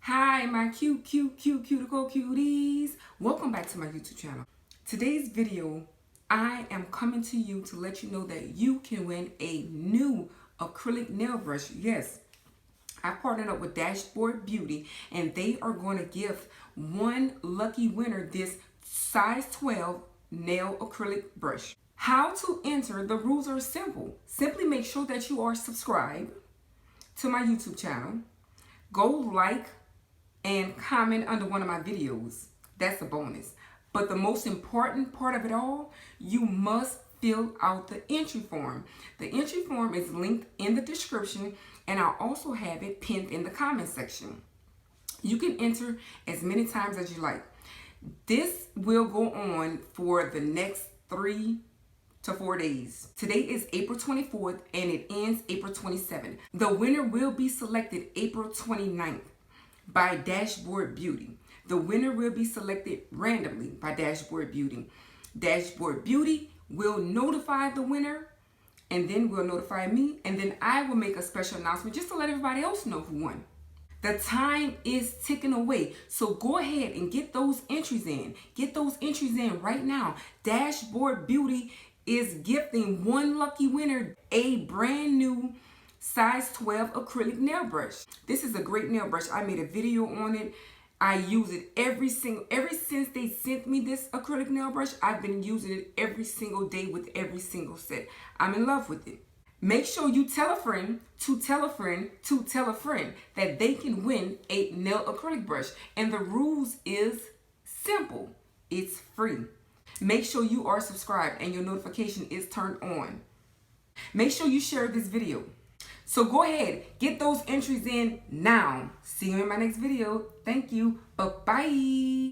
Hi, my cuticle cuties. Welcome back to my YouTube channel. Today's video, I am coming to you to let you know that you can win a new acrylic nail brush. Yes, I partnered up with Dashboard Beauty, and they are going to give one lucky winner this size 12 nail acrylic brush. How to enter? The rules are simple. Simply make sure that you are subscribed to my YouTube channel. Go like and comment under one of my videos. That's a bonus. But the most important part of it all, you must fill out the entry form. The entry form is linked in the description, and I'll also have it pinned in the comment section. You can enter as many times as you like. This will go on for the next 3 to 4 days. Today is April 24th and it ends April 27th. The winner will be selected April 29th by Dashboard Beauty. The winner will be selected randomly by Dashboard Beauty. Dashboard Beauty will notify the winner, and then will notify me, and then I will make a special announcement just to let everybody else know who won. The time is ticking away, so go ahead and get those entries in. Get those entries in right now. Dashboard Beauty is gifting one lucky winner a brand new size 12 acrylic nail brush. This is a great nail brush. I made a video on it. I use it ever since they sent me this acrylic nail brush. I've been using it every single day with every single set. I'm in love with it. Make sure you tell a friend to tell a friend to tell a friend that they can win a nail acrylic brush. And the rules is simple. It's free. Make sure you are subscribed and your notification is turned on. Make sure you share this video. So go ahead, get those entries in now. See you in my next video. Thank you. Bye-bye.